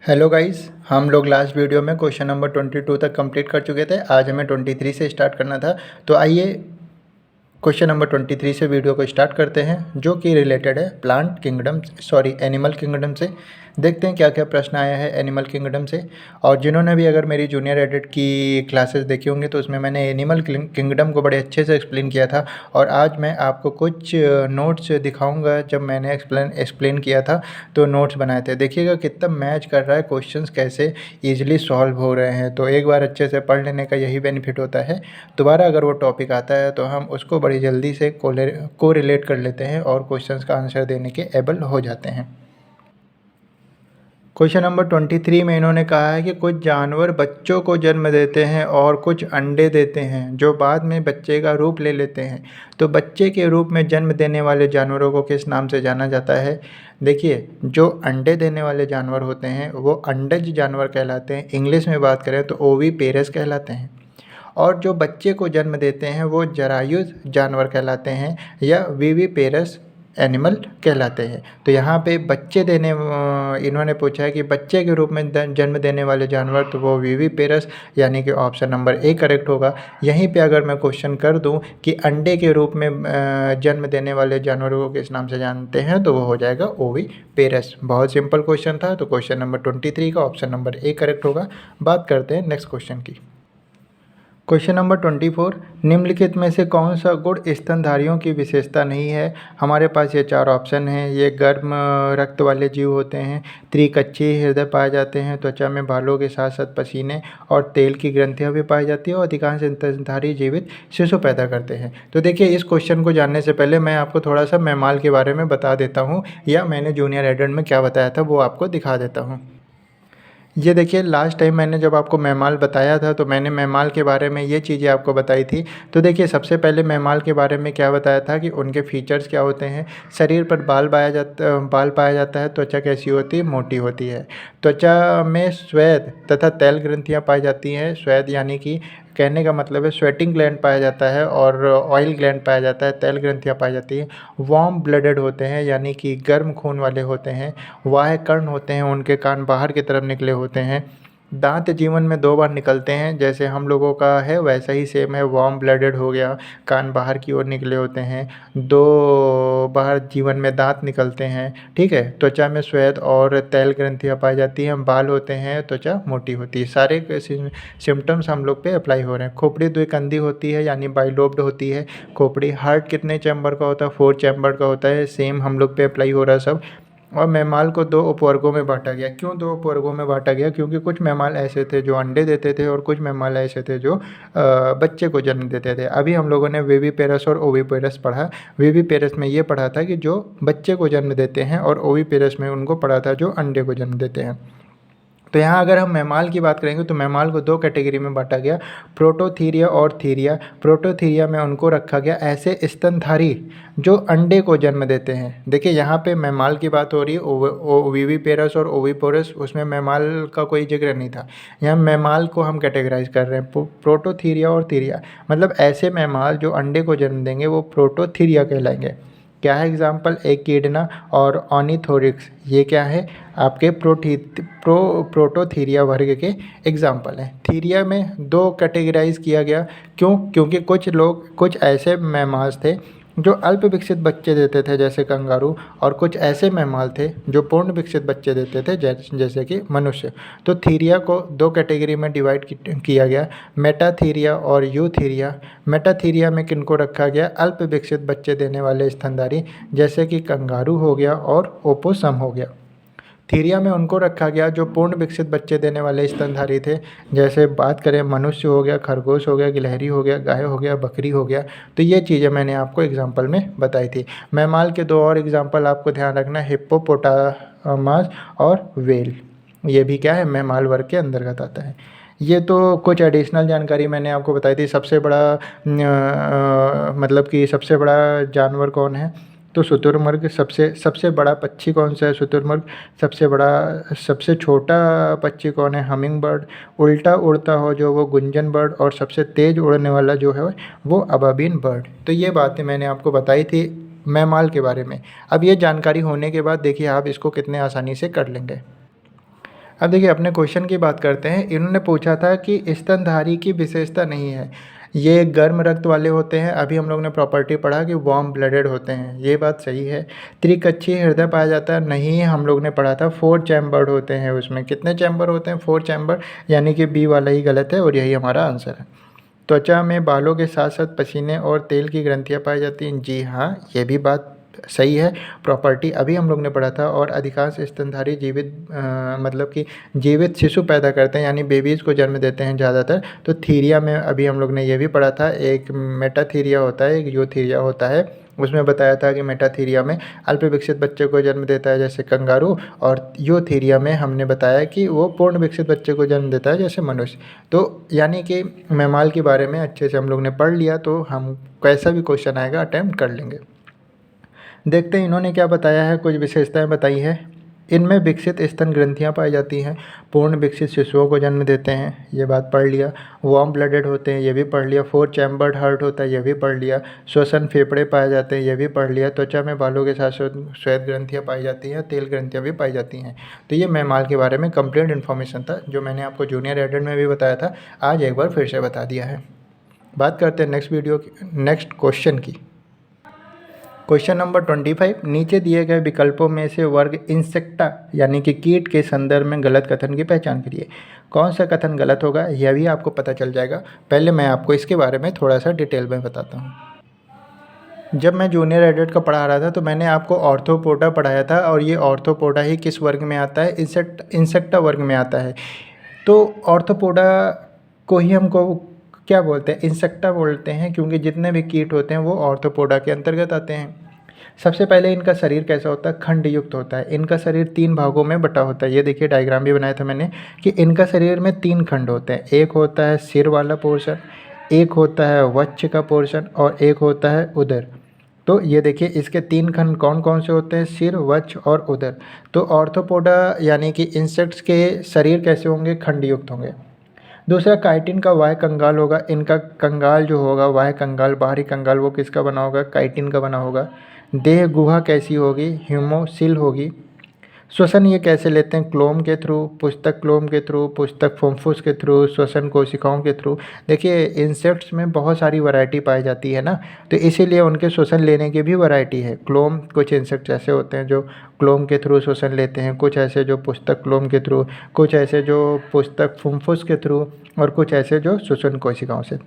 Hello guys, हम लोग last video में क्वेश्चन नंबर 22 तक कंप्लीट कर चुके थे। आज हमें 23 से स्टार्ट करना था। तो आइए क्वेश्चन नंबर 23 से वीडियो को स्टार्ट करते हैं, जो कि रिलेटेड है प्लांट किंगडम एनिमल किंगडम से। देखते हैं क्या क्या प्रश्न आया है एनिमल किंगडम से। और जिन्होंने भी अगर मेरी जूनियर एडिट की क्लासेस देखी होंगी तो उसमें मैंने एनिमल किंगडम को बड़े अच्छे से एक्सप्लेन किया था। और आज मैं आपको कुछ नोट्स दिखाऊंगा। जब मैंने एक्सप्लेन किया था तो नोट्स बनाए थे। देखिएगा कितना मैच कर रहा है, क्वेश्चंस कैसे ईजिली सॉल्व हो रहे हैं। तो एक बार अच्छे से पढ़ लेने का यही बेनिफिट होता है। दोबारा अगर वो टॉपिक आता है तो हम उसको बड़ी जल्दी से को रिलेट कर लेते हैं और क्वेश्चंस का आंसर देने के एबल हो जाते हैं। क्वेश्चन नंबर 23 में इन्होंने कहा है कि कुछ जानवर बच्चों को जन्म देते हैं और कुछ अंडे देते हैं जो बाद में बच्चे का रूप ले लेते हैं। तो बच्चे के रूप में जन्म देने वाले जानवरों को किस नाम से जाना जाता है? देखिए, जो अंडे देने वाले जानवर होते हैं वो अंडज जानवर कहलाते हैं। इंग्लिश में बात करें तो ओवीपेरस कहलाते हैं। और जो बच्चे को जन्म देते हैं वो जरायुज जानवर कहलाते हैं या विविपेरस एनिमल कहलाते हैं। तो यहाँ पे बच्चे देने इन्होंने पूछा है कि बच्चे के रूप में जन्म देने वाले जानवर, तो वो विविपेरस यानी कि ऑप्शन नंबर ए करेक्ट होगा। यहीं पे अगर मैं क्वेश्चन कर दूं कि अंडे के रूप में जन्म देने वाले जानवरों को किस नाम से जानते हैं, तो वो हो जाएगा ओवीपेरस। बहुत सिंपल क्वेश्चन था। तो क्वेश्चन नंबर 23 का ऑप्शन नंबर ए करेक्ट होगा। बात करते हैं नेक्स्ट क्वेश्चन की। क्वेश्चन नंबर 24, निम्नलिखित में से कौन सा गुण स्तनधारियों की विशेषता नहीं है? हमारे पास ये चार ऑप्शन हैं। ये गर्म रक्त वाले जीव होते हैं, त्रिकच्छी हृदय पाए जाते हैं, त्वचा में बालों के साथ साथ पसीने और तेल की ग्रंथियां भी पाई जाती है और अधिकांश स्तनधारी जीवित शिशु पैदा करते हैं। तो देखिए, इस क्वेश्चन को जानने से पहले मैं आपको थोड़ा सा मैमाल के बारे में बता देता हूँ, या मैंने जूनियर एडेड में क्या बताया था वो आपको दिखा देता हूँ। ये देखिए, लास्ट टाइम मैंने जब आपको मैमाल बताया था तो मैंने मैमाल के बारे में ये चीज़ें आपको बताई थी। तो देखिए, सबसे पहले मैमाल के बारे में क्या बताया था कि उनके फीचर्स क्या होते हैं। शरीर पर बाल पाया जाता है। त्वचा कैसी होती है? मोटी होती है। त्वचा में श्वेत तथा तैल ग्रंथियाँ पाई जाती हैं। श्वेत यानी कि कहने का मतलब है स्वेटिंग ग्लैंड पाया जाता है और ऑयल ग्लैंड पाया जाता है। तैल ग्रंथियाँ पाई जाती हैं। वार्म ब्लडेड होते हैं यानी कि गर्म खून वाले होते हैं। वाह्य कर्ण होते हैं, उनके कान बाहर की तरफ निकले होते हैं। दांत जीवन में 2 बार निकलते हैं, जैसे हम लोगों का है वैसा ही सेम है। वार्म ब्लडेड हो गया, कान बाहर की ओर निकले होते हैं। 2 बार जीवन में दांत निकलते हैं। ठीक है। त्वचा में श्वेत और तैल ग्रंथियाँ पाई जाती हैं। बाल होते हैं, त्वचा मोटी होती है। सारे सिम्टम्स हम लोग पे अप्लाई हो रहे हैं। खोपड़ी द्विकंधी होती है यानी बाइलोब्ड होती है खोपड़ी। हार्ट कितने चैम्बर का होता है? 4 चैम्बर का होता है। सेम हम लोग पे अप्लाई हो रहा है सब। और मैमाल को 2 उपवर्गों में बांटा गया। क्यों 2 उपवर्गों में बांटा गया? क्योंकि कुछ मैमाल ऐसे थे जो अंडे देते थे और कुछ मैमाल ऐसे थे जो बच्चे को जन्म देते थे। अभी हम लोगों ने विविपेरस और ओविपेरस पढ़ा। विविपेरस में ये पढ़ा था कि जो बच्चे को जन्म देते हैं और ओविपेरस में उनको पढ़ा था जो अंडे को जन्म देते हैं। तो यहाँ अगर हम मैमाल की बात करेंगे तो मैमाल को 2 कैटेगरी में बांटा गया, प्रोटोथीरिया और थीरिया। प्रोटोथीरिया में उनको रखा गया ऐसे स्तनधारी जो अंडे को जन्म देते हैं। देखिए, यहाँ पे मैमाल की बात हो रही है, विविपेरस और ओविपोरस, उसमें मैमाल का कोई जिक्र नहीं था। यहाँ मैमाल को हम कैटेगराइज कर रहे हैं प्रोटोथीरिया और थीरिया। मतलब ऐसे मैमाल जो अंडे को जन्म देंगे वो प्रोटोथीरिया कहलाएंगे। क्या है एग्जाम्पल? एकिडना और ऑर्निथोरिक्स, ये क्या है? आपके प्रोटोथीरिया वर्ग के एग्जाम्पल हैं। थीरिया में 2 कैटेगराइज किया गया। क्यों? क्योंकि कुछ ऐसे मैमाल्स थे जो अल्प विकसित बच्चे देते थे जैसे कंगारू, और कुछ ऐसे मैमाल थे जो पूर्ण विकसित बच्चे देते थे जैसे कि मनुष्य। तो थीरिया को 2 कैटेगरी में डिवाइड किया गया, मेटाथीरिया और यूथीरिया। मेटाथीरिया में किनको रखा गया? अल्प विकसित बच्चे देने वाले स्तनधारी जैसे कि कंगारू हो गया और ओपोसम हो गया। थीरिया में उनको रखा गया जो पूर्ण विकसित बच्चे देने वाले स्तनधारी थे, जैसे बात करें मनुष्य हो गया, खरगोश हो गया, गिलहरी हो गया, गाय हो गया, बकरी हो गया। तो ये चीज़ें मैंने आपको एग्जाम्पल में बताई थी। मैमाल के 2 और एग्जाम्पल आपको ध्यान रखना, हिप्पोपोटामस और व्हेल। ये भी क्या है? मैमाल वर्ग के अंतर्गत आता है। ये तो कुछ एडिशनल जानकारी मैंने आपको बताई थी। सबसे बड़ा मतलब कि सबसे बड़ा जानवर कौन है? तो शुतुरमुर्ग। सबसे बड़ा पक्षी कौन सा है? शुतुरमुर्ग। सबसे छोटा पक्षी कौन है? Humming bird. उल्टा उड़ता हो जो वो गुंजन बर्ड, और सबसे तेज़ उड़ने वाला जो है वो अबाबीन बर्ड। तो ये बातें मैंने आपको बताई थी मैमाल के बारे में। अब ये जानकारी होने के बाद देखिए आप इसको कितने आसानी से कर लेंगे। अब देखिए अपने क्वेश्चन की बात करते हैं। इन्होंने पूछा था कि स्तनधारी की विशेषता नहीं है, ये गर्म रक्त वाले होते हैं। अभी हम लोग ने प्रॉपर्टी पढ़ा कि वार्म ब्लडेड होते हैं, ये बात सही है। त्रिकक्षीय हृदय पाया जाता है, नहीं, हम लोग ने पढ़ा था 4 चैम्बर्ड होते हैं। उसमें कितने चैम्बर होते हैं? 4 चैम्बर, यानी कि बी वाला ही गलत है और यही हमारा आंसर है। त्वचा में बालों के साथ साथ पसीने और तेल की ग्रंथियाँ पाई जाती हैं, जी हाँ, ये भी बात सही है। प्रॉपर्टी अभी हम लोग ने पढ़ा था। और अधिकांश स्तनधारी जीवित मतलब कि जीवित शिशु पैदा करते हैं, यानी बेबीज़ को जन्म देते हैं ज़्यादातर। तो थीरिया में अभी हम लोग ने ये भी पढ़ा था, एक मेटाथीरिया होता है, एक यूथीरिया होता है। उसमें बताया था कि मेटाथीरिया में अल्प विकसित बच्चे को जन्म देता है जैसे कंगारू, और यूथीरिया में हमने बताया कि वो पूर्ण विकसित बच्चे को जन्म देता है जैसे मनुष्य। तो यानी कि मैमाल के बारे में अच्छे से हम लोग ने पढ़ लिया, तो हम कैसा भी क्वेश्चन आएगा अटैम्प्ट कर लेंगे। देखते हैं इन्होंने क्या बताया है, कुछ विशेषताएं बताई है। इनमें विकसित स्तन ग्रंथियां पाई जाती हैं, पूर्ण विकसित शिशुओं को जन्म देते हैं, ये बात पढ़ लिया। वार्म ब्लडेड होते हैं, ये भी पढ़ लिया। 4 चैम्बर्ड हार्ट होता है, ये भी पढ़ लिया। श्वसन फेफड़े पाए जाते हैं, ये भी पढ़ लिया। त्वचा में बालों के साथ श्वेत ग्रंथियाँ पाई जाती हैं, तेल ग्रंथियाँ भी पाई जाती हैं। तो ये मैमाल के बारे में कंप्लीट इन्फॉर्मेशन था, जो मैंने आपको जूनियर एडेड में भी बताया था, आज एक बार फिर से बता दिया है। बात करते हैं नेक्स्ट क्वेश्चन की। क्वेश्चन नंबर 25, नीचे दिए गए विकल्पों में से वर्ग इंसेक्टा यानी कि कीट के संदर्भ में गलत कथन की पहचान करिए। कौन सा कथन गलत होगा यह भी आपको पता चल जाएगा। पहले मैं आपको इसके बारे में थोड़ा सा डिटेल में बताता हूँ। जब मैं जूनियर एडेड का पढ़ा रहा था तो मैंने आपको ऑर्थोपोडा पढ़ाया था, और ये ऑर्थोपोडा ही किस वर्ग में आता है? इंसेक्टा वर्ग में आता है। तो ऑर्थोपोडा को ही हमको क्या बोलते हैं? इंसेक्टा बोलते हैं, क्योंकि जितने भी कीट होते हैं वो ऑर्थोपोडा के अंतर्गत आते हैं। सबसे पहले इनका शरीर कैसा होता है? खंड युक्त होता है। इनका शरीर 3 भागों में बटा होता है। ये देखिए डायग्राम भी बनाया था मैंने कि इनका शरीर में 3 खंड होते हैं। एक होता है सिर वाला पोर्शन, एक होता है वक्ष का पोर्शन, और एक होता है उदर। तो ये देखिए इसके 3 खंड कौन कौन से होते हैं? सिर, वक्ष और उदर। तो ऑर्थोपोडा यानी कि इंसेक्ट्स के शरीर कैसे होंगे? खंड युक्त होंगे। दूसरा, काइटिन का वाह्य कंगाल होगा। इनका कंगाल जो होगा, वाह्य कंगाल, बाहरी कंगाल, वो किसका बना होगा? काइटिन का बना होगा। देह गुहा कैसी होगी? ह्यूमोसिल होगी। श्वसन ये कैसे लेते हैं? क्लोम के थ्रू, पुस्तक क्लोम के थ्रू, पुस्तक फुफ्फुस के थ्रू, श्वसन कोशिकाओं के थ्रू। देखिए इंसेक्ट्स में बहुत सारी वैरायटी पाई जाती है ना, तो इसीलिए उनके श्वसन लेने की भी वैरायटी है। क्लोम, कुछ इंसेक्ट्स ऐसे होते हैं जो क्लोम के थ्रू श्वसन लेते हैं, कुछ ऐसे जो पुस्तक क्लोम के थ्रू, कुछ ऐसे जो पुस्तक फुफ्फुस के थ्रू, और कुछ ऐसे जो श्वसन कोशिकाओं से।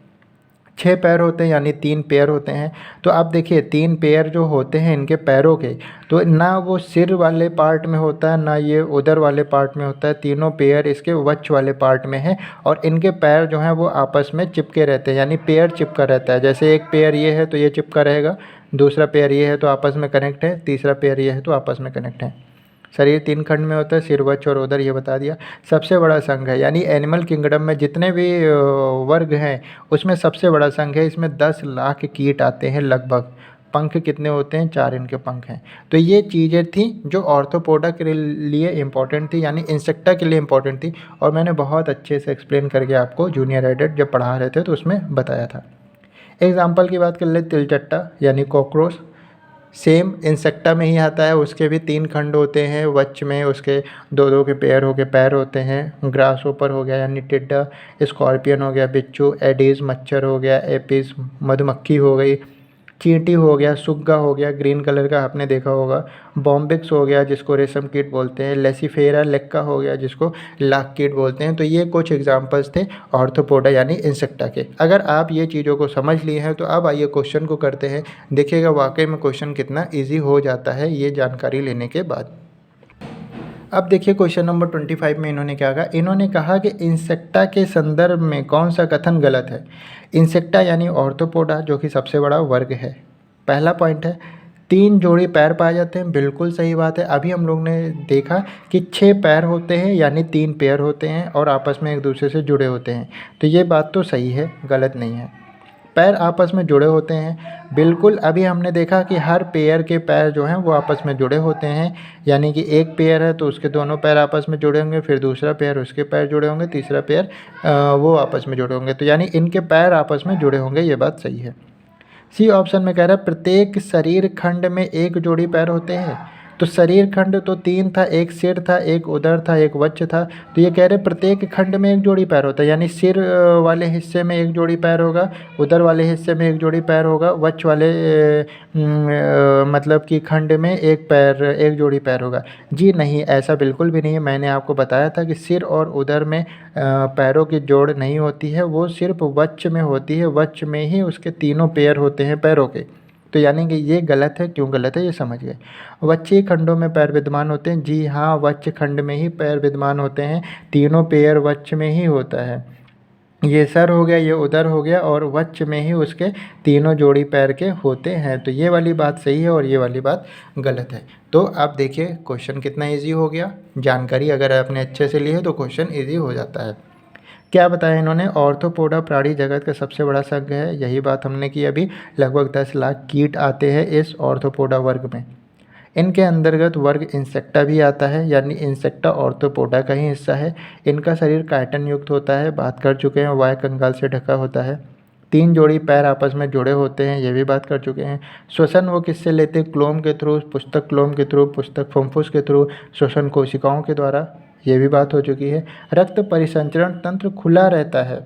6 पैर होते हैं, यानी 3 पेयर होते हैं। तो आप देखिए 3 पेयर जो होते हैं इनके पैरों के, तो ना वो सिर वाले पार्ट में होता है, ना ये उदर वाले पार्ट में होता है। तीनों पेयर इसके वक्ष वाले पार्ट में है, और इनके पैर जो हैं वो आपस में चिपके रहते हैं, यानी पेयर चिपका रहता है। जैसे एक पेयर ये है तो ये चिपका रहेगा, दूसरा पेयर ये है तो आपस में कनेक्ट है, तीसरा पेयर ये है तो आपस में कनेक्ट है। शरीर 3 खंड में होता है, सिर, वक्ष और उदर, ये बता दिया। सबसे बड़ा संघ है, यानी एनिमल किंगडम में जितने भी वर्ग हैं उसमें सबसे बड़ा संघ है। इसमें 10 लाख कीट आते हैं लगभग। पंख कितने होते हैं? 4 इनके पंख हैं। तो ये चीज़ें थी जो ऑर्थोपोडा के लिए इम्पॉर्टेंट थी, यानी इंसेक्टा के लिए इम्पॉर्टेंट थी, और मैंने बहुत अच्छे से एक्सप्लेन करके आपको जूनियर एडेड जब पढ़ा रहे थे तो उसमें बताया था। एग्जाम्पल की बात कर ले, तिलचट्टा यानी कॉकरोच, सेम इंसेक्टा में ही आता है। उसके भी 3 खंड होते हैं, वक्ष में उसके 2-2 के पेयर हो के पैर होते हैं। ग्रास ऊपर हो गया यानी टिड्डा, स्कॉर्पियन हो गया बिच्छू, एडीज मच्छर हो गया, एपिस मधुमक्खी हो गई, चींटी हो गया, सुग्गा हो गया, ग्रीन कलर का आपने देखा होगा, बॉम्बिक्स हो गया जिसको रेशम कीट बोलते हैं, लेसिफेरा लेक्का हो गया जिसको लाख कीट बोलते हैं। तो ये कुछ एग्जांपल्स थे ऑर्थोपोडा यानी इंसेक्टा के। अगर आप ये चीज़ों को समझ लिए हैं तो अब आइए क्वेश्चन को करते हैं। देखिएगा वाकई में क्वेश्चन कितना ईजी हो जाता है ये जानकारी लेने के बाद। अब देखिए क्वेश्चन नंबर 25 में इन्होंने क्या कहा? इन्होंने कहा कि इंसेक्टा के संदर्भ में कौन सा कथन गलत है? इंसेक्टा यानी ऑर्थोपोडा जो कि सबसे बड़ा वर्ग है। पहला पॉइंट है 3 जोड़ी पैर पाए जाते हैं, बिल्कुल सही बात है। अभी हम लोग ने देखा कि 6 पैर होते हैं, यानी 3 पेयर होते हैं और आपस में एक दूसरे से जुड़े होते हैं। तो ये बात तो सही है, गलत नहीं है। पैर आपस में जुड़े होते हैं, बिल्कुल। अभी हमने देखा कि हर पेयर के पैर जो हैं वो आपस में जुड़े होते हैं, यानी कि एक पेयर है तो उसके दोनों पैर आपस में जुड़े होंगे, फिर दूसरा पेयर उसके पैर जुड़े होंगे, तीसरा पेयर वो आपस में जुड़े होंगे। तो यानी इनके पैर आपस में जुड़े होंगे, ये बात सही है। सी ऑप्शन में कह रहा है प्रत्येक शरीर खंड में 1 जोड़ी पैर होते हैं। तो शरीर खंड तो 3 था, एक सिर था, एक उदर था, एक वक्ष था। तो ये कह रहे प्रत्येक खंड में एक जोड़ी पैर होता है, यानी सिर वाले हिस्से में एक जोड़ी पैर होगा, उदर वाले हिस्से में एक जोड़ी पैर होगा, वक्ष वाले मतलब कि खंड में एक जोड़ी पैर होगा। जी नहीं, ऐसा बिल्कुल भी नहीं है। मैंने आपको बताया था कि सिर और उदर में पैरों की जोड़ नहीं होती है, वो सिर्फ वक्ष में होती है। वक्ष में ही उसके तीनों पैर होते हैं पैरों के। तो यानी कि ये गलत है। क्यों गलत है ये समझ गए। वक्षीय खंडों में पैर विद्यमान होते हैं। जी हाँ, वक्ष खंड में ही पैर विद्यमान होते हैं। तीनों पैर वक्ष में ही होता है। ये सर हो गया, ये उदर हो गया, और वक्ष में ही उसके तीनों जोड़ी पैर के होते हैं। तो ये वाली बात सही है और ये वाली बात गलत है। तो आप देखिए क्वेश्चन कितना इजी हो गया। जानकारी अगर आपने अच्छे से ली है तो क्वेश्चन इजी हो जाता है। क्या बताया इन्होंने, ऑर्थोपोडा प्राणी जगत का सबसे बड़ा संघ है। यही बात हमने की अभी। लगभग 10 लाख कीट आते हैं इस ऑर्थोपोडा वर्ग में। इनके अंतर्गत वर्ग इंसेक्टा भी आता है, यानी इंसेक्टा ऑर्थोपोडा का ही हिस्सा है। इनका शरीर काइटिन युक्त होता है, बात कर चुके हैं। वाय कंकाल से ढका होता है। 3 जोड़ी पैर आपस में जुड़े होते हैं, ये भी बात कर चुके हैं। श्वसन वो किससे लेते हैं, क्लोम के थ्रू, पुस्तक क्लोम के थ्रू, पुस्तक फुफ्फुस के थ्रू, श्वसन कोशिकाओं के द्वारा, ये भी बात हो चुकी है। रक्त परिसंचरण तंत्र खुला रहता है।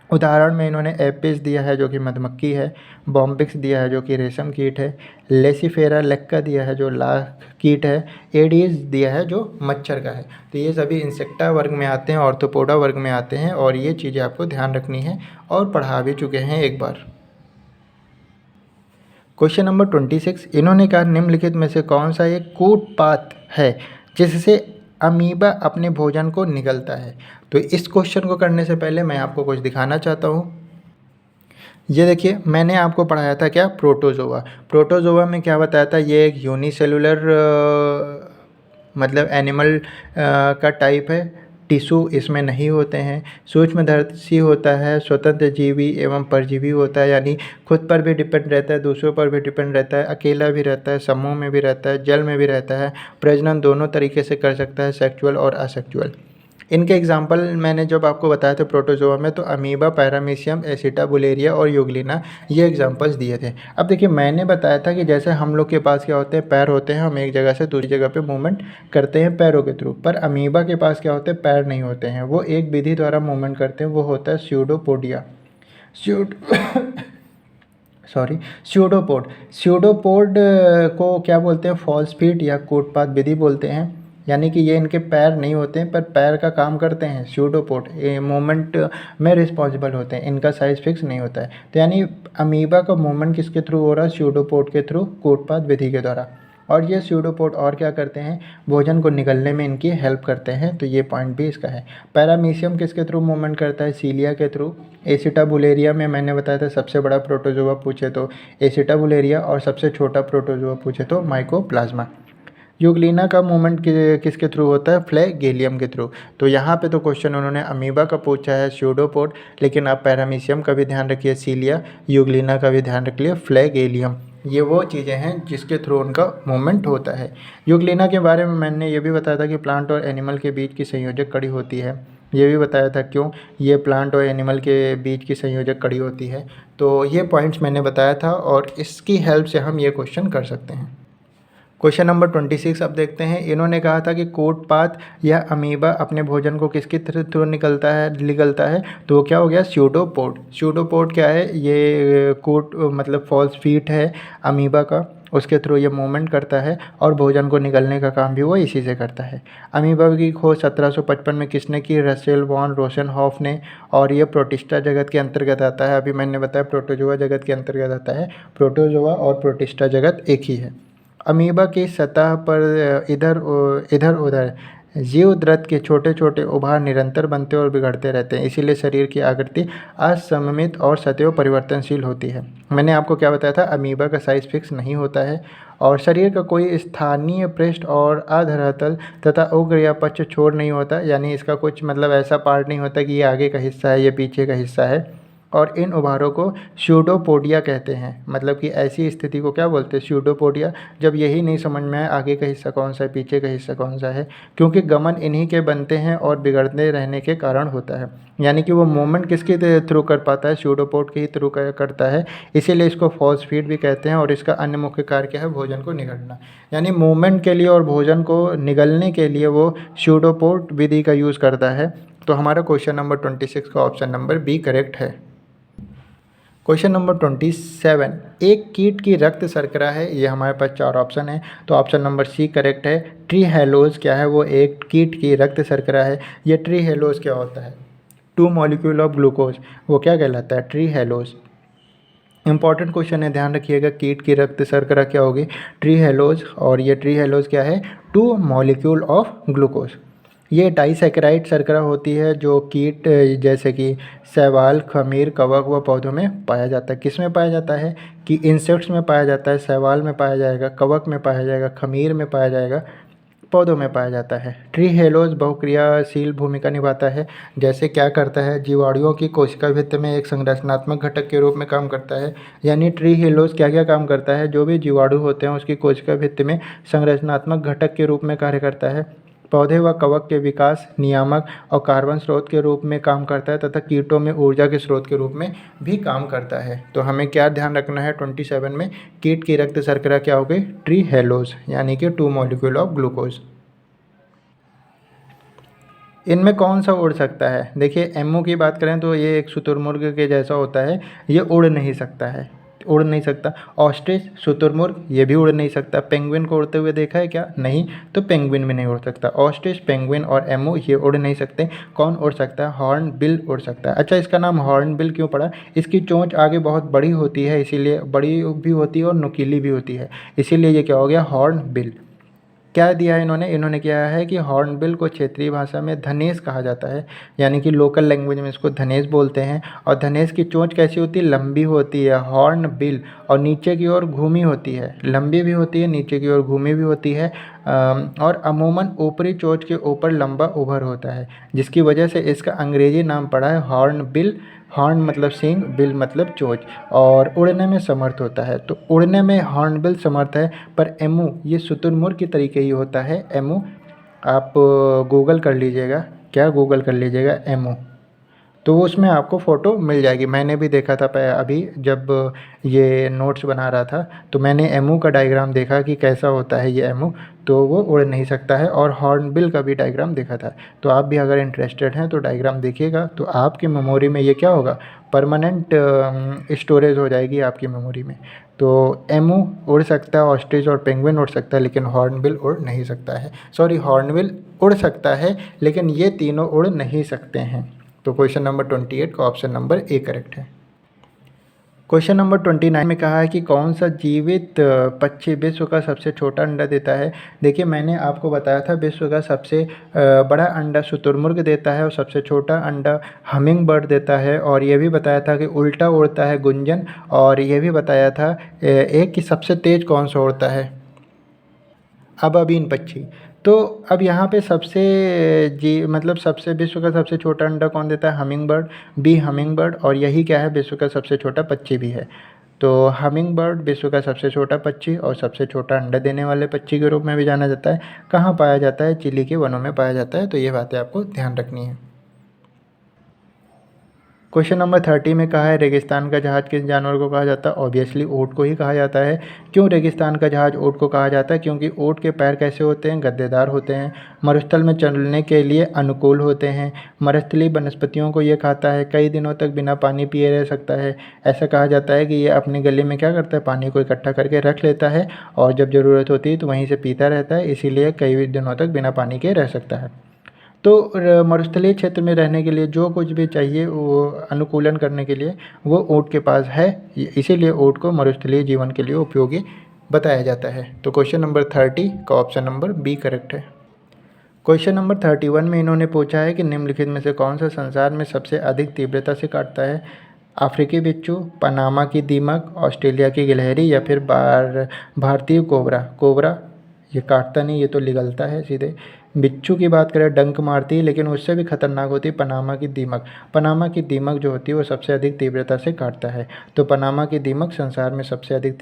उदाहरण में इन्होंने एपिस दिया है जो कि मधुमक्खी है, बॉम्बिक्स दिया है जो कि रेशम कीट है, लेसिफेरा लेक्का दिया है जो लाख कीट है, एडीज दिया है जो मच्छर का है। तो ये सभी इंसेक्टा वर्ग में आते हैं, ऑर्थोपोडा वर्ग में आते हैं, और ये चीज़ें आपको ध्यान रखनी है और पढ़ा भी चुके हैं एक बार। क्वेश्चन नंबर 26, इन्होंने कहा निम्नलिखित में से कौन सा एक कूटपात है जिससे अमीबा अपने भोजन को निगलता है। तो इस क्वेश्चन को करने से पहले मैं आपको कुछ दिखाना चाहता हूँ। ये देखिए, मैंने आपको पढ़ाया था क्या, प्रोटोजोआ। प्रोटोजोआ में क्या बताया था, ये एक यूनिसेलुलर मतलब एनिमल का टाइप है। टिश्यू इसमें नहीं होते हैं। सूक्ष्मदर्शी होता है, स्वतंत्र जीवी एवं परजीवी होता है, यानी खुद पर भी डिपेंड रहता है, दूसरों पर भी डिपेंड रहता है, अकेला भी रहता है, समूह में भी रहता है, जल में भी रहता है, प्रजनन दोनों तरीके से कर सकता है, सेक्सुअल और असेक्सुअल। इनके एग्जाम्पल मैंने जब आपको बताया था प्रोटोजोआ में, तो अमीबा, पैरामीशियम, एसिटाबुलेरिया और यूग्लिना, ये एग्जाम्पल्स दिए थे। अब देखिए, मैंने बताया था कि जैसे हम लोग के पास क्या होते हैं, पैर होते हैं, हम एक जगह से दूसरी जगह पे मूवमेंट करते हैं पैरों के थ्रू। पर अमीबा के पास क्या होते हैं, पैर नहीं होते हैं, वो एक विधि द्वारा मूवमेंट करते हैं, वो होता है pseudopodia. Pseud sorry pseudopod. Pseudopod को क्या बोलते हैं, फॉल्स फीट या कूटपात विधि बोलते हैं। यानी कि ये इनके पैर नहीं होते हैं पर पैर का काम करते हैं। स्यूडोपोड ये मूवमेंट में रिस्पॉन्सिबल होते हैं, इनका साइज फिक्स नहीं होता है। तो यानी अमीबा का मूवमेंट किसके थ्रू हो रहा है, स्यूडोपोड के थ्रू, कूटपात विधि के द्वारा। और ये स्यूडोपोड और क्या करते हैं, भोजन को निगलने में इनकी हेल्प करते हैं। तो ये पॉइंट भी इसका है। पैरामीशियम किसके थ्रू मूवमेंट करता है, सीलिया के थ्रू। एसिटाबुलेरिया में मैंने बताया था सबसे बड़ा प्रोटोजोआ पूछे तो एसिटाबुलेरिया, और सबसे छोटा प्रोटोजोआ पूछे तो माइकोप्लाज्मा। यूग्लिना का मूवमेंट किसके थ्रू होता है, फ्लैगेलियम के थ्रू। तो यहाँ पे तो क्वेश्चन उन्होंने अमीबा का पूछा है, स्यूडोपोड, लेकिन आप पैरामीशियम का भी ध्यान रखिए, सीलिया, यूग्लिना का भी ध्यान रखिए, फ्लैगेलियम। ये वो चीज़ें हैं जिसके थ्रू उनका मूवमेंट होता है। यूग्लिना के बारे में मैंने ये भी बताया था कि प्लांट और एनिमल के बीच की संयोजक कड़ी होती है। ये भी बताया था क्यों ये प्लांट और एनिमल के बीच की संयोजक कड़ी होती है। तो ये पॉइंट्स मैंने बताया था और इसकी हेल्प से हम ये क्वेश्चन कर सकते हैं। क्वेश्चन नंबर 26 अब देखते हैं। इन्होंने कहा था कि कूटपात या अमीबा अपने भोजन को किसके थ्रू निगलता है। तो वो क्या हो गया, स्यूडोपोड। स्यूडोपोड क्या है, ये कूट मतलब फॉल्स फीट है अमीबा का, उसके थ्रू ये मूवमेंट करता है और भोजन को निगलने का काम भी वो इसी से करता है। अमीबा की खोज 1755 में किसने की, रसेल वॉन रोसेनहॉफ ने, और ये प्रोटिस्टा जगत के अंतर्गत आता है। अभी मैंने बताया प्रोटोजोआ जगत के अंतर्गत आता है। प्रोटोजोआ और प्रोटिस्टा जगत एक ही है। अमीबा की सतह पर इधर उधर जीवद्रत के छोटे छोटे उभार निरंतर बनते और बिगड़ते रहते हैं, इसीलिए शरीर की आकृति असममित और सदैव परिवर्तनशील होती है। मैंने आपको क्या बताया था, अमीबा का साइज फिक्स नहीं होता है और शरीर का कोई स्थानीय पृष्ठ और अधरातल तथा उग्र या पक्ष छोर नहीं होता, यानी इसका कुछ मतलब ऐसा पार्ट नहीं होता कि ये आगे का हिस्सा है, ये पीछे का हिस्सा है। और इन उभारों को स्यूडोपोडिया कहते हैं। मतलब कि ऐसी स्थिति को क्या बोलते हैं, स्यूडोपोडिया, जब यही नहीं समझ में आए आगे का हिस्सा कौन सा है पीछे का हिस्सा कौन सा है, क्योंकि गमन इन्हीं के बनते हैं और बिगड़ते रहने के कारण होता है। यानी कि वो मूवमेंट किसके थ्रू कर पाता है, स्यूडोपोड के ही थ्रू करता है, इसीलिए इसको फॉल्स फीड भी कहते हैं। और इसका अन्य मुख्य कार्य क्या है, भोजन को निगलना। यानी मूवमेंट के लिए और भोजन को निगलने के लिए वो स्यूडोपोड विधि का यूज़ करता है। तो हमारा क्वेश्चन नंबर 26 का ऑप्शन नंबर बी करेक्ट है। क्वेश्चन नंबर 27, एक कीट की रक्त शर्करा है। ये हमारे पास 4 ऑप्शन है, तो ऑप्शन नंबर सी करेक्ट है। ट्री हेलोज क्या है, वो एक कीट की रक्त शर्करा है। ये ट्री हेलोज क्या होता है, 2 मॉलिक्यूल ऑफ ग्लूकोज, वो क्या कहलाता है, ट्री हेलोज। इंपॉर्टेंट क्वेश्चन है, ध्यान रखिएगा, कीट की रक्त शर्करा क्या होगी, ट्री हेलोज। और ये ट्री हेलोज क्या है, 2 मॉलिक्यूल ऑफ ग्लूकोज। ये डाइसैकेराइड शर्करा होती है जो कीट जैसे कि शैवाल, खमीर, कवक व पौधों में पाया जाता है। किस में पाया जाता है कि इंसेक्ट्स में पाया जाता है, शैवाल में पाया जाएगा, कवक में पाया जाएगा, खमीर में पाया जाएगा, पौधों में पाया जाता है। ट्री हेलोज बहुक्रियाशील भूमिका निभाता है। जैसे क्या करता है, जीवाणुओं की कोशिका भित्ति में एक संरचनात्मक घटक के रूप में काम करता है। यानी ट्री हेलोज क्या क्या काम करता है, जो भी जीवाणु होते हैं उसकी कोशिका भित्ति में संरचनात्मक घटक के रूप में कार्य करता है। पौधे व कवक के विकास नियामक और कार्बन स्रोत के रूप में काम करता है तथा कीटों में ऊर्जा के स्रोत के रूप में भी काम करता है। तो हमें क्या ध्यान रखना है 27 में, कीट की रक्त शर्करा क्या हो गई, ट्री हेलोज, यानी कि 2 मॉलिक्यूल ऑफ ग्लूकोज। इनमें कौन सा उड़ सकता है, देखिए एमओ की बात करें तो ये एक शुतुरमुर्ग के जैसा होता है, ये उड़ नहीं सकता है, उड़ नहीं सकता। ऑस्ट्रिच, शुतुरमुर्ग, ये भी उड़ नहीं सकता। पेंगुइन को उड़ते हुए देखा है क्या, नहीं, तो पेंगुइन भी नहीं उड़ सकता। ऑस्ट्रिच, पेंगुइन और एमो ये उड़ नहीं सकते। कौन उड़ सकता है, हॉर्न बिल उड़ सकता है। अच्छा, इसका नाम हॉर्न बिल क्यों पड़ा, इसकी चोंच आगे बहुत बड़ी होती है, इसीलिए बड़ी भी होती है और नुकीली भी होती है, इसीलिए ये क्या हो गया, हॉर्न बिल। क्या दिया है इन्होंने क्या है कि हॉर्नबिल को क्षेत्रीय भाषा में धनेश कहा जाता है, यानी कि लोकल लैंग्वेज में इसको धनेश बोलते हैं। और धनेश की चोंच कैसी होती है, लंबी होती है, हॉर्नबिल, और नीचे की ओर घूमी होती है, लंबी भी होती है, नीचे की ओर घूमी भी होती है। और अमूमन ऊपरी चोंच के ऊपर लंबा उभर होता है, जिसकी वजह से इसका अंग्रेजी नाम पड़ा है हॉर्नबिल। हॉर्न मतलब सींग, बिल मतलब चोंच, और उड़ने में समर्थ होता है। तो उड़ने में हॉर्नबिल समर्थ है। पर एमू ये शुतुरमुर्ग की तरीके ही होता है। एमू आप गूगल कर लीजिएगा, क्या गूगल कर लीजिएगा एमू, तो उसमें आपको फ़ोटो मिल जाएगी। मैंने भी देखा था अभी जब ये नोट्स बना रहा था, तो मैंने एमू का डायग्राम देखा कि कैसा होता है ये एमू, तो वो उड़ नहीं सकता है। और हॉर्नबिल का भी डायग्राम देखा था। तो आप भी अगर इंटरेस्टेड हैं तो डायग्राम देखिएगा, तो आपकी मेमोरी में ये क्या होगा, परमानेंट स्टोरेज हो जाएगी आपकी मेमोरी में। तो एमू उड़ सकता है, ऑस्ट्रिच और पेंगुइन उड़ सकता है, लेकिन हॉर्नबिल उड़ नहीं सकता है। सॉरी, हॉर्नबिल उड़ सकता है, लेकिन ये तीनों उड़ नहीं सकते हैं। तो क्वेश्चन नंबर 28 का ऑप्शन नंबर ए करेक्ट है। क्वेश्चन नंबर 29 में कहा है कि कौन सा जीवित पक्षी विश्व का सबसे छोटा अंडा देता है। देखिए, मैंने आपको बताया था विश्व का सबसे बड़ा अंडा शुतुरमुर्ग देता है और सबसे छोटा अंडा हमिंग बर्ड देता है। और ये भी बताया था कि उल्टा उड़ता है गुंजन। और ये भी बताया था एक कि सबसे तेज़ कौन सा उड़ता है, अबाबीन पक्षी। तो अब यहाँ पे सबसे मतलब सबसे विश्व का सबसे छोटा अंडा कौन देता है, hummingbird, B hummingbird. और यही क्या है, विश्व का सबसे छोटा पक्षी भी है। तो हमिंग बर्ड विश्व का सबसे छोटा पक्षी और सबसे छोटा अंडा देने वाले पक्षी के रूप में भी जाना जाता है। कहाँ पाया जाता है, चिली के वनों में पाया जाता है। तो ये बातें आपको ध्यान रखनी है। क्वेश्चन नंबर 30 में कहा है रेगिस्तान का जहाज किस जानवर को कहा जाता है। ऑब्वियसली ऊँट को ही कहा जाता है। क्यों रेगिस्तान का जहाज ऊँट को कहा जाता है, क्योंकि ऊँट के पैर कैसे होते हैं, गद्देदार होते हैं, मरुस्थल में चलने के लिए अनुकूल होते हैं, मरुस्थलीय वनस्पतियों को ये खाता है, कई दिनों तक बिना पानी पिए रह सकता है। ऐसा कहा जाता है कि ये अपने गले में क्या करता है, पानी को इकट्ठा करके रख लेता है, और जब ज़रूरत होती है तो वहीं से पीता रहता है, इसीलिए कई दिनों तक बिना पानी के रह सकता है। तो मरुस्थलीय क्षेत्र में रहने के लिए जो कुछ भी चाहिए वो अनुकूलन करने के लिए वो ऊँट के पास है, इसीलिए ऊँट को मरुस्थलीय जीवन के लिए उपयोगी बताया जाता है। तो क्वेश्चन नंबर 30 का ऑप्शन नंबर बी करेक्ट है। क्वेश्चन नंबर 31 में इन्होंने पूछा है कि निम्नलिखित में से कौन सा संसार में सबसे अधिक तीव्रता से काटता है। अफ्रीकी बिच्छू, पनामा की दीमक, ऑस्ट्रेलिया की गिलहरी, या फिर भारतीय कोबरा। कोबरा ये काटता नहीं, ये तो निगलता है सीधे। बिच्छू की बात करें डंक मारती है, लेकिन उससे भी खतरनाक होती है पनामा की दीमक। पनामा की दीमक जो होती है वो सबसे अधिक तीव्रता से काटता है। तो पनामा की दीमक संसार में सबसे अधिक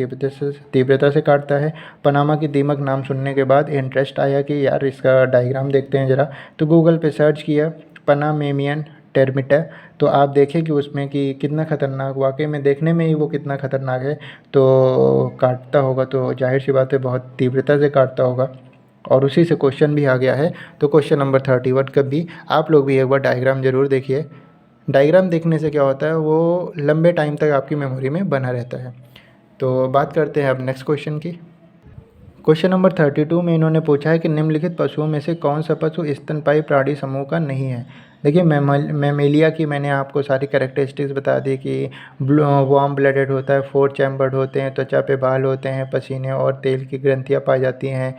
तीव्रता से काटता है। पनामा की दीमक नाम सुनने के बाद इंटरेस्ट आया कि यार इसका डायग्राम देखते हैं ज़रा, तो गूगल पे सर्च किया पनामेमियन टेर्मिटा। तो आप देखें कि उसमें कि कितना खतरनाक, वाकई में देखने में ही वो कितना खतरनाक है। तो काटता होगा तो जाहिर सी बात है बहुत तीव्रता से काटता होगा, और उसी से क्वेश्चन भी आ गया है। तो क्वेश्चन नंबर 31 का भी आप लोग भी एक बार डायग्राम ज़रूर देखिए। डायग्राम देखने से क्या होता है, वो लंबे टाइम तक आपकी मेमोरी में बना रहता है। तो बात करते हैं अब नेक्स्ट क्वेश्चन की। क्वेश्चन नंबर 32 में इन्होंने पूछा है कि निम्नलिखित पशुओं में से कौन सा पशु स्तनपायी प्राणी समूह का नहीं है। देखिए मैमेलिया की मैंने आपको सारी कैरेक्टरिस्टिक्स बता दी कि वार्म ब्लडेड होता है, 4 चैम्बर्ड होते हैं, त्वचा पे बाल होते हैं, पसीने और तेल की ग्रंथियाँ पाई जाती हैं,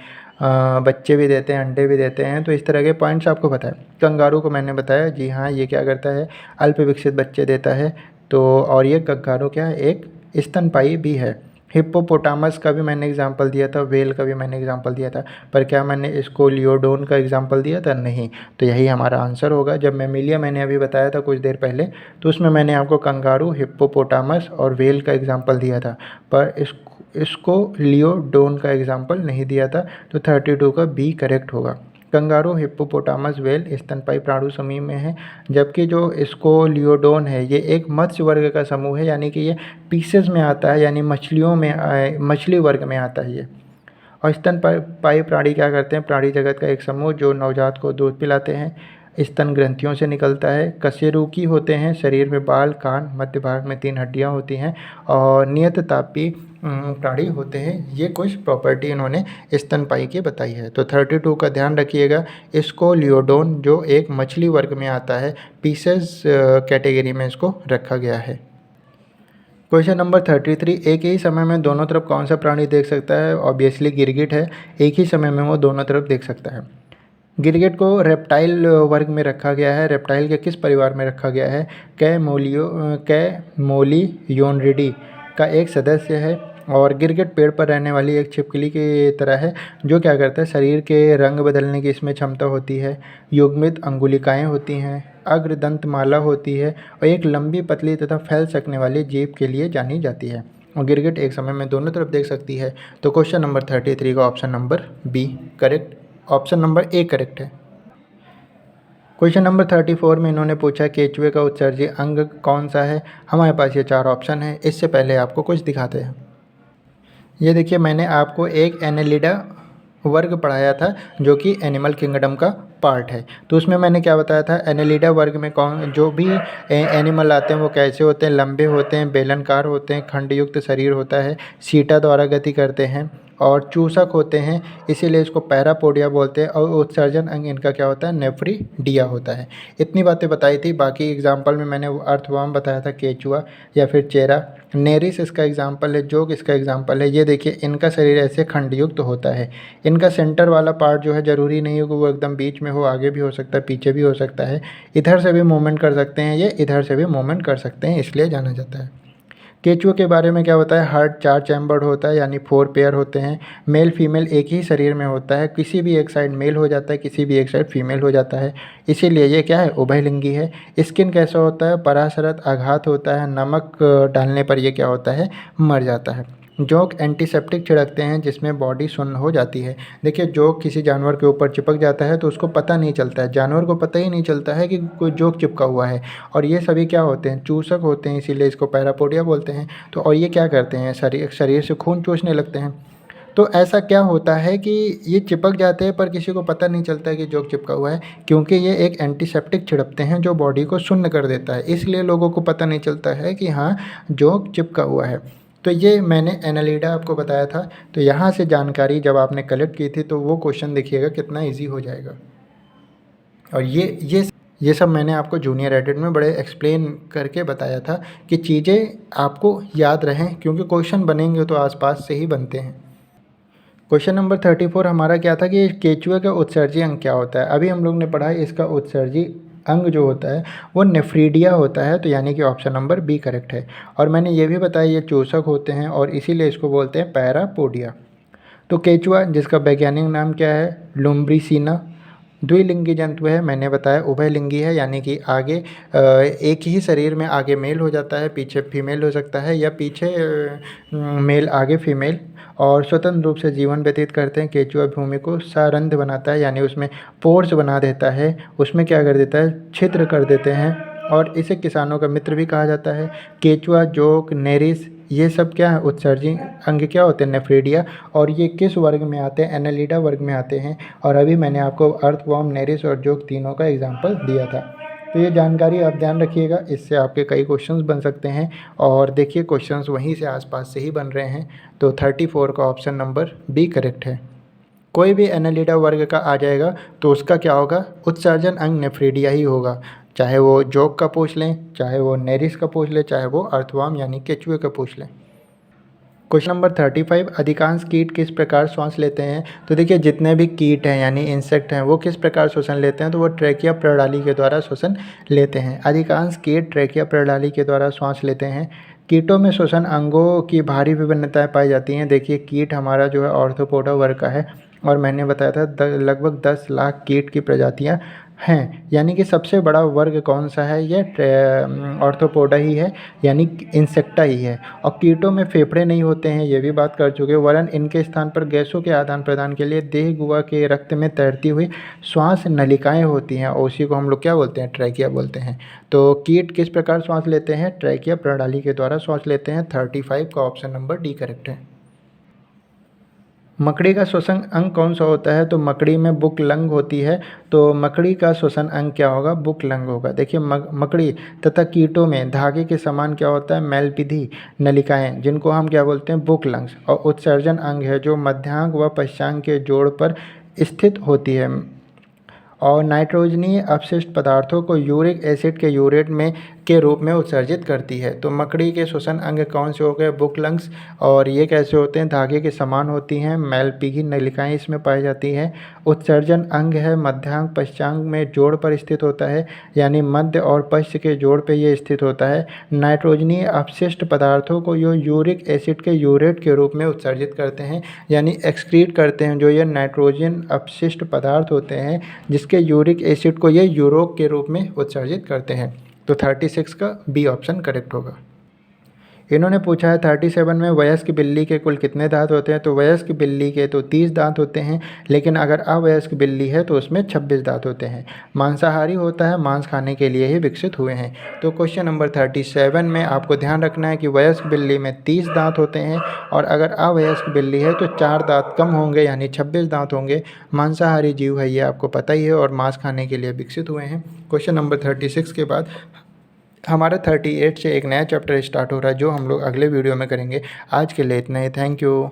बच्चे भी देते हैं, अंडे भी देते हैं। तो इस तरह के पॉइंट्स आपको बताएं। कंगारू को मैंने बताया, जी हाँ ये क्या करता है, अल्प विकसित बच्चे देता है। तो और ये कंगारू क्या है, एक स्तनपायी भी है। हिप्पोपोटामस का भी मैंने एग्जांपल दिया था, व्हेल का भी मैंने एग्जांपल दिया था, पर क्या मैंने इसको लियोडोन का एग्जांपल दिया था, नहीं। तो यही हमारा आंसर होगा। जब मैमेलिया मैंने अभी बताया था कुछ देर पहले, तो उसमें मैंने आपको कंगारू, हिप्पोपोटामस और व्हेल का एग्जांपल दिया था, पर इसको लियोडोन का एग्जांपल नहीं दिया था। तो 32 का बी करेक्ट होगा। कंगारू, हिप्पोपोटामस, व्हेल स्तनपायी प्राणु समूह में है, जबकि जो इसको लियोडोन है ये एक मत्स्य वर्ग का समूह है, यानी कि ये पीसेस में आता है, यानी मछलियों में मछली वर्ग में आता है ये। और स्तनपायी प्राणी क्या करते हैं, प्राणी जगत का एक समूह जो नवजात को दूध पिलाते हैं, स्तन ग्रंथियों से निकलता है, कशेरुकी होते हैं, शरीर में बाल, कान, मध्य भाग में 3 हड्डियां होती हैं, और नियत तापी प्राणी होते हैं। ये कुछ प्रॉपर्टी इन्होंने स्तनपायी की बताई है। तो 32 का ध्यान रखिएगा, इसको लियोडोन जो एक मछली वर्ग में आता है, पीसेस कैटेगरी में इसको रखा गया है। क्वेश्चन नंबर 33, एक ही समय में दोनों तरफ कौन सा प्राणी देख सकता है। ऑब्वियसली गिरगिट है, एक ही समय में वो दोनों तरफ देख सकता है। गिरगिट को रेप्टाइल वर्ग में रखा गया है। रेप्टाइल के किस परिवार में रखा गया है, कैमोलियोनिडी का एक सदस्य है। और गिरगिट पेड़ पर रहने वाली एक छिपकली की तरह है, जो क्या करता है, शरीर के रंग बदलने की इसमें क्षमता होती है, युग्मित अंगुलिकाएँ होती हैं, अग्रदंतमाला होती है, और एक लंबी, पतली तथा फैल सकने वाली जीभ के लिए जानी जाती है। और गिरगिट एक समय में दोनों तरफ देख सकती है। तो क्वेश्चन नंबर 33 का option number B correct, option number A correct है। क्वेश्चन नंबर 34 में इन्होंने पूछा केचुए का उत्सर्जी अंग कौन सा है। हमारे पास ये 4 ऑप्शन है। इससे पहले आपको कुछ दिखाते हैं। ये देखिए, मैंने आपको एक एनेलिडा वर्ग पढ़ाया था जो कि एनिमल किंगडम का पार्ट है। तो उसमें मैंने क्या बताया था, एनेलिडा वर्ग में कौन जो भी एनिमल आते हैं वो कैसे होते हैं, लंबे होते हैं, बेलनकार होते हैं, खंडयुक्त शरीर होता है, सीटा द्वारा गति करते हैं और चूसक होते हैं, इसीलिए इसको पैरापोडिया बोलते हैं। और उत्सर्जन अंग इनका क्या होता है, नेफ्रिडिया होता है। इतनी बातें बताई थी। बाकी एग्जाम्पल में मैंने अर्थवर्म बताया था, केचुआ या फिर चेरा। नेरिस इसका एग्जाम्पल है, जोक इसका एग्जाम्पल है। ये देखिए, इनका शरीर ऐसे खंडयुक्त होता है। इनका सेंटर वाला पार्ट जो है ज़रूरी नहीं हो कि वो एकदम बीच में हो, आगे भी हो सकता है, पीछे भी हो सकता है। इधर से भी मूवमेंट कर सकते हैं, ये इधर से भी मूवमेंट कर सकते हैं, इसलिए जाना जाता है। केचुए के बारे में क्या होता है, हार्ट 4 चैम्बर्ड होता है, यानी 4 पेयर होते हैं। मेल फीमेल एक ही शरीर में होता है, किसी भी एक साइड मेल हो जाता है, किसी भी एक साइड फीमेल हो जाता है, इसीलिए ये क्या है, उभयलिंगी है। स्किन कैसा होता है, पराशरत आघात होता है, नमक डालने पर ये क्या होता है, मर जाता है। जोंक एंटीसेप्टिक छिड़कते हैं जिसमें बॉडी सुन्न हो जाती है। देखिए, जोंक किसी जानवर के ऊपर चिपक जाता है तो उसको पता नहीं चलता है, जानवर को पता ही नहीं चलता है कि कोई जोंक चिपका हुआ है। और ये सभी क्या होते हैं, चूसक होते हैं, इसीलिए इसको पैरापोडिया बोलते हैं। तो और ये क्या करते हैं, शरीर से खून चूसने लगते हैं। तो ऐसा क्या होता है कि ये चिपक जाते हैं पर किसी को पता नहीं चलता है कि जोंक चिपका हुआ है, क्योंकि ये एक एंटीसेप्टिक छिड़कते हैं जो बॉडी को सुन्न कर देता है, इसलिए लोगों को पता नहीं चलता है कि हाँ जोंक चिपका हुआ है। तो ये मैंने एनालिडा आपको बताया था। तो यहाँ से जानकारी जब आपने कलेक्ट की थी तो वो क्वेश्चन देखिएगा कितना ईजी हो जाएगा। और ये सब मैंने आपको जूनियर एडिट में बड़े एक्सप्लेन करके बताया था कि चीज़ें आपको याद रहें, क्योंकि क्वेश्चन बनेंगे तो आसपास से ही बनते हैं। क्वेश्चन नंबर 34 हमारा क्या था कि केचुए का उत्सर्जी अंग क्या होता है। अभी हम लोग ने पढ़ा है इसका उत्सर्जी अंग जो होता है वो नेफ्रीडिया होता है, तो यानी कि ऑप्शन नंबर बी करेक्ट है। और मैंने ये भी बताया ये चूसक होते हैं और इसीलिए इसको बोलते हैं पैरापोडिया। तो केचुआ, जिसका वैज्ञानिक नाम क्या है, लुम्ब्रिसिना, द्विलिंगी जंतु है, मैंने बताया उभयलिंगी है, यानी कि आगे एक ही शरीर में आगे मेल हो जाता है, पीछे फीमेल हो सकता है, या पीछे मेल आगे फीमेल, और स्वतंत्र रूप से जीवन व्यतीत करते हैं। केंचुआ भूमि को सारंध्र बनाता है, यानी उसमें पोर्स बना देता है, उसमें क्या कर देता है, छिद्र कर देते हैं, और इसे किसानों का मित्र भी कहा जाता है। केंचुआ, जोंक, नेरिस, ये सब क्या है, उत्सर्जी अंग क्या होते हैं, नेफ्रिडिया, और ये किस वर्ग में आते हैं, एनालिडा वर्ग में आते हैं। और अभी मैंने आपको अर्थवॉर्म, नेरिस और जोंक तीनों का एग्जाम्पल दिया था। तो ये जानकारी आप ध्यान रखिएगा, इससे आपके कई क्वेश्चंस बन सकते हैं। और देखिए क्वेश्चंस वहीं से आसपास से ही बन रहे हैं। तो 34 का ऑप्शन नंबर बी करेक्ट है। कोई भी एनालिडा वर्ग का आ जाएगा तो उसका क्या होगा, उत्सर्जन अंग नेफ्रिडिया ही होगा। चाहे वो जोक का पूछ लें, चाहे वो नेरिस का पूछ लें, चाहे वो अर्थवर्म यानी केचुए का पूछ लें। क्वेश्चन नंबर 35, अधिकांश कीट किस प्रकार श्वास लेते हैं। तो देखिए जितने भी कीट हैं यानी इंसेक्ट हैं वो किस प्रकार श्वसन लेते हैं, तो वो ट्रैकिया प्रणाली के द्वारा श्वसन लेते हैं। अधिकांश कीट ट्रैकिया प्रणाली के द्वारा श्वास लेते हैं। कीटों में श्वसन अंगों की भारी विभिन्नताएं पाई जाती हैं। देखिए कीट हमारा जो है ऑर्थोपोडा वर्ग का है, और मैंने बताया था लगभग 10 लाख कीट की प्रजातियां हैं। यानी कि सबसे बड़ा वर्ग कौन सा है, ये ऑर्थोपोडा ही है, यानी इंसेक्टा ही है। और कीटों में फेफड़े नहीं होते हैं, ये भी बात कर चुके, वरन इनके स्थान पर गैसों के आदान प्रदान के लिए देह गुहा के रक्त में तैरती हुई श्वास नलिकाएं होती हैं, और उसी को हम लोग क्या बोलते हैं, ट्रैकिया बोलते हैं। तो कीट किस प्रकार श्वास लेते हैं, ट्रैकिया प्रणाली के द्वारा श्वास लेते हैं। 35 का ऑप्शन नंबर डी करेक्ट है। मकड़ी का श्वसन अंग कौन सा होता है, तो मकड़ी में बुक लंग होती है, तो मकड़ी का श्वसन अंग क्या होगा, बुक लंग होगा। देखिए मकड़ी तथा कीटों में धागे के समान क्या होता है, मेलपिधी नलिकाएं, जिनको हम क्या बोलते हैं, बुक लंग्स, और उत्सर्जन अंग है जो मध्यांग व पश्चांग के जोड़ पर स्थित होती है, और नाइट्रोजनीय अपशिष्ट पदार्थों को यूरिक एसिड के यूरेट में के रूप में उत्सर्जित करती है। तो मकड़ी के श्वसन अंग कौन से हो गए, बुक लंग्स, और ये कैसे होते हैं, धागे के समान होती हैं, मेलपिघी नलिकाएं इसमें पाई जाती हैं। उत्सर्जन अंग है मध्यांग पश्चांग में जोड़ पर स्थित होता है, यानी मध्य और पश्च के जोड़ पे ये स्थित होता है। नाइट्रोजनीय अपशिष्ट पदार्थों को ये यूरिक एसिड के यूरेट के रूप में उत्सर्जित करते हैं, यानी एक्सक्रीट करते हैं। जो ये नाइट्रोजन अपशिष्ट पदार्थ होते हैं जिसके यूरिक एसिड को ये यूरोक के रूप में उत्सर्जित करते हैं। तो 36 का बी ऑप्शन करेक्ट होगा। इन्होंने पूछा है 37 में वयस्क बिल्ली के कुल कितने दांत होते हैं, तो वयस्क बिल्ली के तो 30 दांत होते हैं, लेकिन अगर अवयस्क बिल्ली है तो उसमें 26 दांत होते हैं। मांसाहारी होता है, मांस खाने के लिए ही विकसित हुए हैं। तो क्वेश्चन नंबर 37 में आपको ध्यान रखना है कि वयस्क बिल्ली में 30 दांत होते हैं, और अगर अवयस्क बिल्ली है तो 4 दांत कम होंगे, यानी 26 दांत होंगे। मांसाहारी जीव है ये आपको पता ही है, और मांस खाने के लिए विकसित हुए हैं। क्वेश्चन नंबर 36 के बाद हमारा 38 से एक नया चैप्टर स्टार्ट हो रहा है, जो हम लोग अगले वीडियो में करेंगे। आज के लिए इतना ही, थैंक यू।